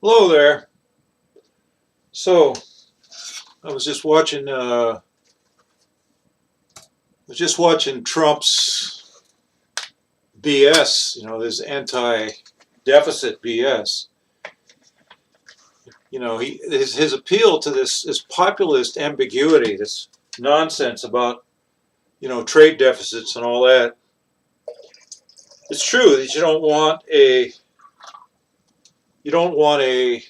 Hello there. So I was just watching Trump's BS. This anti-deficit BS. His appeal to this populist ambiguity, this nonsense about trade deficits and all that. It's true that you don't want a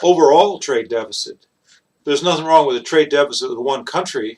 overall trade deficit. There's nothing wrong with a trade deficit with one country,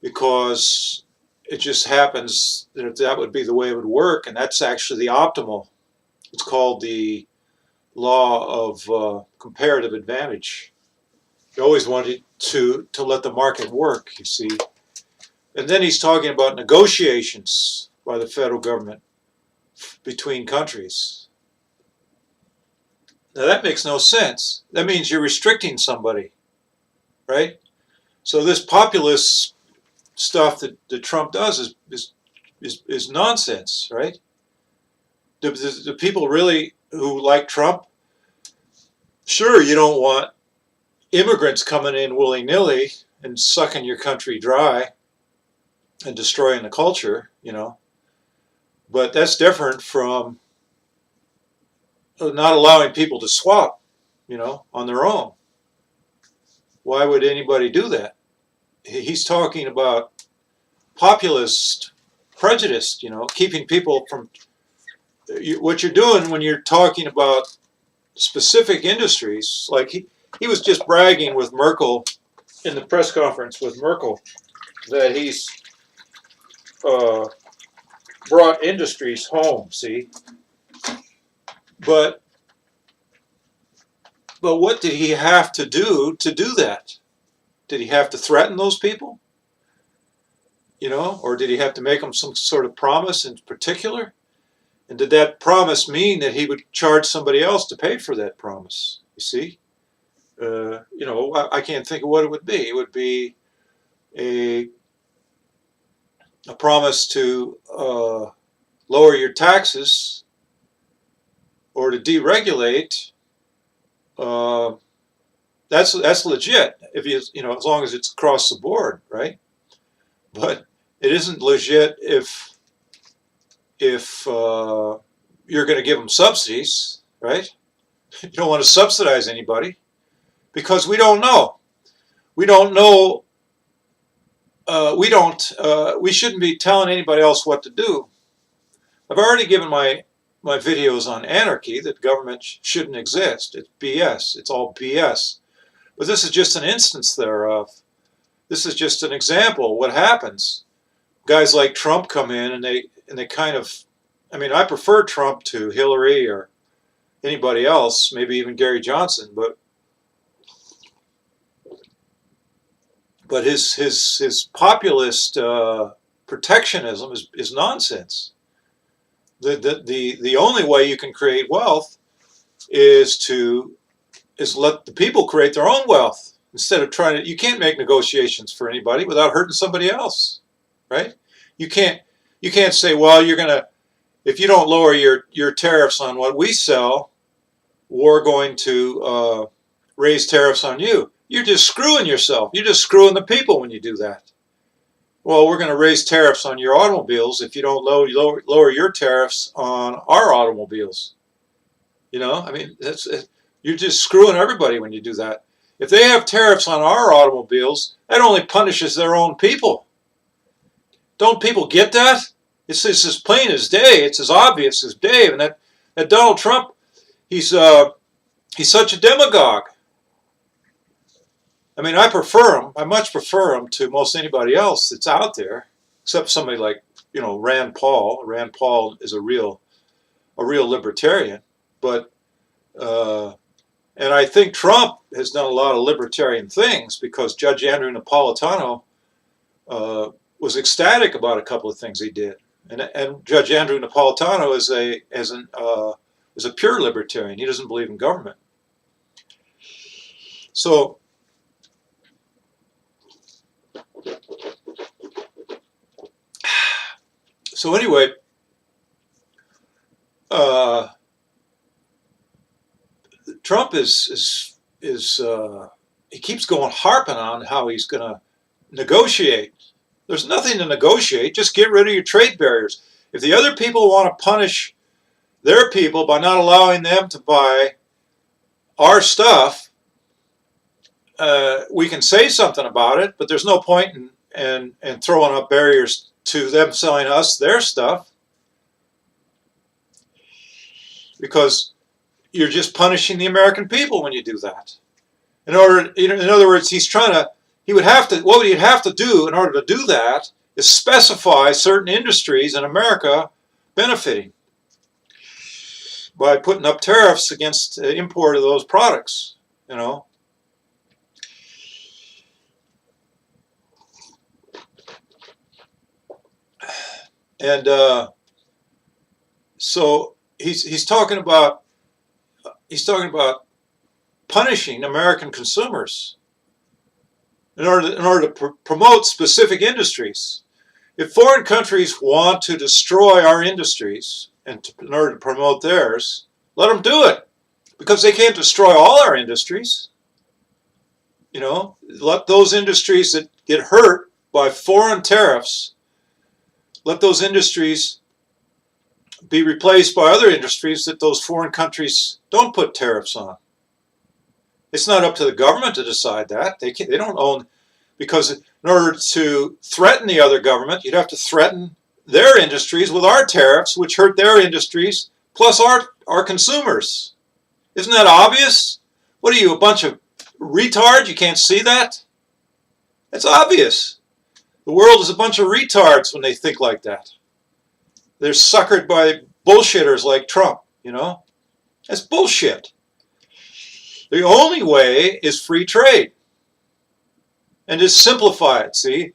because it just happens that that would be the way it would work, and that's actually the optimal. It's called the law of comparative advantage. You always wanted to let the market work, you see. And then he's talking about negotiations by the federal government between countries. Now that makes no sense. That means you're restricting somebody, right? So this populist stuff that Trump does is nonsense, right? Do people really who like Trump? Sure, you don't want immigrants coming in willy-nilly and sucking your country dry and destroying the culture, but that's different from not allowing people to swap, on their own. Why would anybody do that? He's talking about populist prejudice, keeping people from what you're doing when you're talking about specific industries. Like he was just bragging with Merkel in the press conference with Merkel that he's brought industries home, see? But what did he have to do that? Did he have to threaten those people? Or did he have to make them some sort of promise in particular? And did that promise mean that he would charge somebody else to pay for that promise? You see? I can't think of what it would be. It would be a promise to lower your taxes or to deregulate. That's legit if as long as it's across the board, right? But it isn't legit if you're going to give them subsidies, right? You don't want to subsidize anybody because we don't know. We don't know. We shouldn't be telling anybody else what to do. I've already given my videos on anarchy, that government shouldn't exist. It's BS. It's all BS. But this is just an instance thereof. This is just an example of what happens. Guys like Trump come in and they kind of, I prefer Trump to Hillary or anybody else, maybe even Gary Johnson, but his populist protectionism is nonsense. The only way you can create wealth is let the people create their own wealth instead of trying to. You can't make negotiations for anybody without hurting somebody else, right? You can't say, well, if you don't lower your tariffs on what we sell, we're going to raise tariffs on you. You're just screwing yourself. You're just screwing the people when you do that. Well, we're going to raise tariffs on your automobiles if you don't lower your tariffs on our automobiles. You're just screwing everybody when you do that. If they have tariffs on our automobiles, that only punishes their own people. Don't people get that? It's as plain as day. It's as obvious as day. And that Donald Trump, he's such a demagogue. I prefer him. I much prefer him to most anybody else that's out there, except somebody like Rand Paul. Rand Paul is a real libertarian, but and I think Trump has done a lot of libertarian things because Judge Andrew Napolitano was ecstatic about a couple of things he did, and Judge Andrew Napolitano is a pure libertarian. He doesn't believe in government. So anyway, Trump he keeps going harping on how he's going to negotiate. There's nothing to negotiate. Just get rid of your trade barriers. If the other people want to punish their people by not allowing them to buy our stuff, we can say something about it, but there's no point in throwing up barriers to them selling us their stuff, because you're just punishing the American people when you do that. In other words, what he'd have to do in order to do that is specify certain industries in America benefiting by putting up tariffs against the import of those products, you know. And so he's talking about punishing American consumers in order to promote specific industries. If foreign countries want to destroy our industries in order to promote theirs, let them do it, because they can't destroy all our industries. You know, let those industries that get hurt by foreign tariffs, let those industries be replaced by other industries that those foreign countries don't put tariffs on. It's not up to the government to decide that. They don't own, because in order to threaten the other government, you'd have to threaten their industries with our tariffs, which hurt their industries, plus our consumers. Isn't that obvious? What are you, a bunch of retards? You can't see that? It's obvious. The world is a bunch of retards when they think like that. They're suckered by bullshitters like Trump, you know? That's bullshit. The only way is free trade. And just simplify it, see?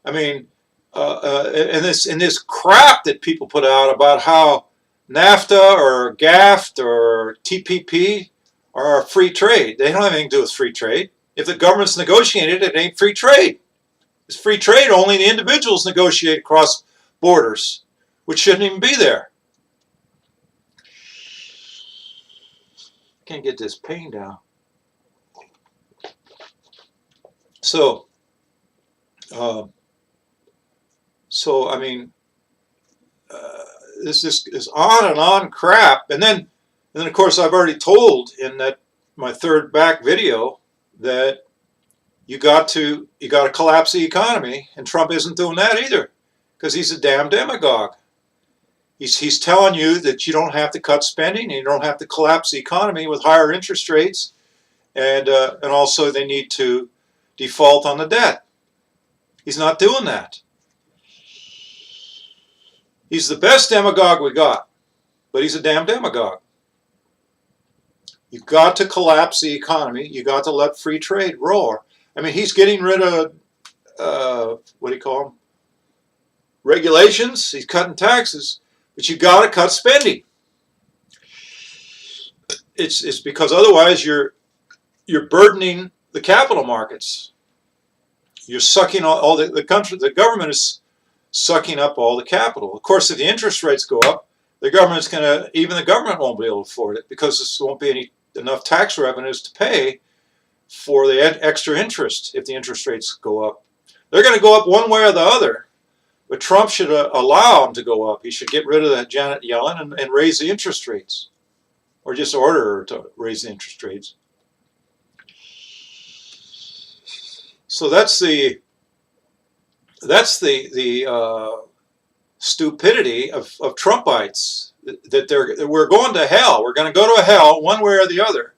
I mean, and this crap that people put out about how NAFTA or GAFT or TPP are free trade. They don't have anything to do with free trade. If the government's negotiated, it ain't free trade. It's free trade only the individuals negotiate across borders, which shouldn't even be there. Can't get this pain down. So I mean, this is on and on crap, and then of course I've already told in my third back video that you got to collapse the economy, and Trump isn't doing that either, because he's a damn demagogue. He's telling you that you don't have to cut spending, and you don't have to collapse the economy with higher interest rates, and also they need to default on the debt. He's not doing that. He's the best demagogue we got, but he's a damn demagogue. You've got to collapse the economy. You've got to let free trade roar. I mean, he's getting rid of, what do you call them? Regulations. He's cutting taxes, but you've got to cut spending. It's because otherwise you're burdening the capital markets. You're sucking all the government is sucking up all the capital. Of course, if the interest rates go up, even the government won't be able to afford it, because there won't be enough tax revenues to pay for the extra interest if the interest rates go up. They're going to go up one way or the other, but Trump should allow them to go up. He should get rid of that Janet Yellen and raise the interest rates, or just order her to raise the interest rates. So that's the stupidity of Trumpites, that we're going to hell. We're going to go to hell one way or the other.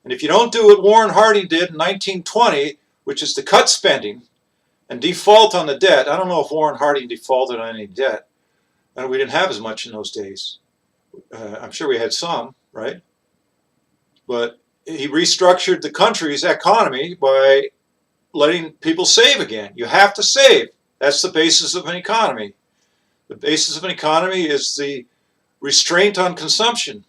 And if you don't do what Warren Harding did in 1920, which is to cut spending and default on the debt — I don't know if Warren Harding defaulted on any debt, and we didn't have as much in those days. I'm sure we had some, right? But he restructured the country's economy by letting people save again. You have to save. That's the basis of an economy. The basis of an economy is the restraint on consumption.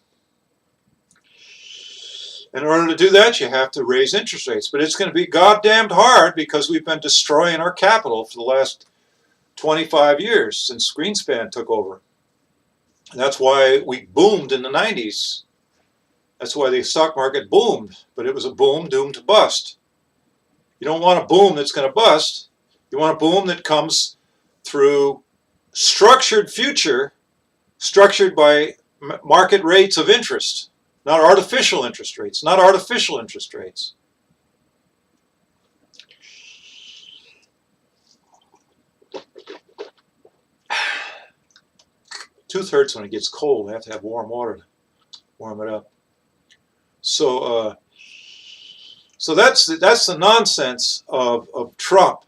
In order to do that, you have to raise interest rates. But it's going to be goddamned hard, because we've been destroying our capital for the last 25 years since Greenspan took over. And that's why we boomed in the 90s. That's why the stock market boomed, but it was a boom doomed to bust. You don't want a boom that's going to bust. You want a boom that comes through structured future, structured by market rates of interest, not artificial interest rates, not artificial interest rates. Tooth hurts when it gets cold. I have to have warm water to warm it up. So that's the nonsense of Trump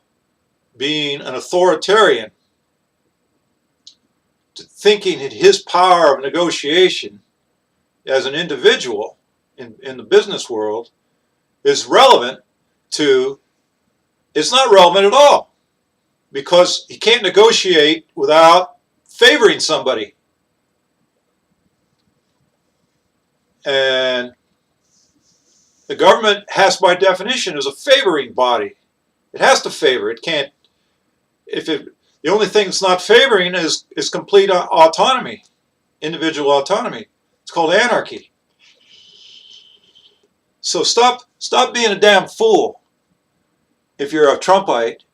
being an authoritarian, thinking that his power of negotiation as an individual in the business world is relevant to, it's not relevant at all, because he can't negotiate without favoring somebody. And the government has, by definition, is a favoring body. It has to favor. It can't. The only thing it's not favoring is complete autonomy, individual autonomy. It's called anarchy. So stop being a damn fool if you're a Trumpite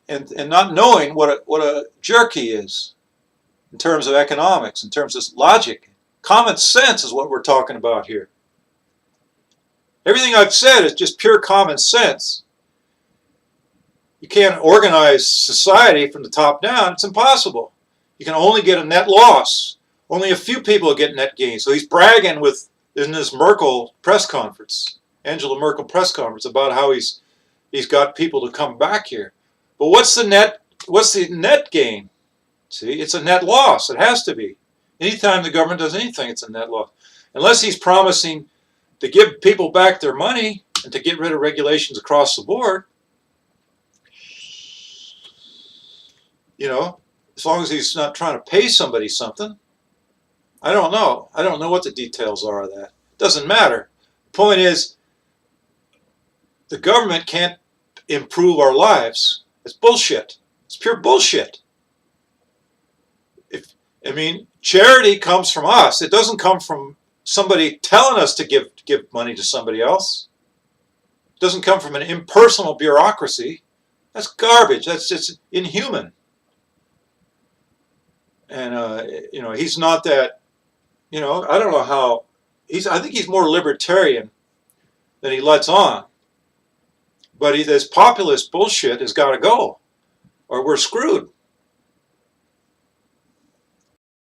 and not knowing what a jerk he is in terms of economics, in terms of logic. Common sense is what we're talking about here. Everything I've said is just pure common sense. You can't organize society from the top down. It's impossible. You can only get a net loss. Only a few people get net gain. So he's bragging in this Merkel press conference, Angela Merkel press conference, about how he's got people to come back here. But what's the net gain? See, it's a net loss. It has to be. Anytime the government does anything, it's a net loss. Unless he's promising to give people back their money and to get rid of regulations across the board. You know, as long as he's not trying to pay somebody something. I don't know. I don't know what the details are of that. It doesn't matter. The point is, the government can't improve our lives. It's bullshit. It's pure bullshit. Charity comes from us. It doesn't come from somebody telling us to give money to somebody else. It doesn't come from an impersonal bureaucracy. That's garbage. That's just inhuman. And he's not that. I don't know how I think he's more libertarian than he lets on. But this populist bullshit has got to go, or we're screwed.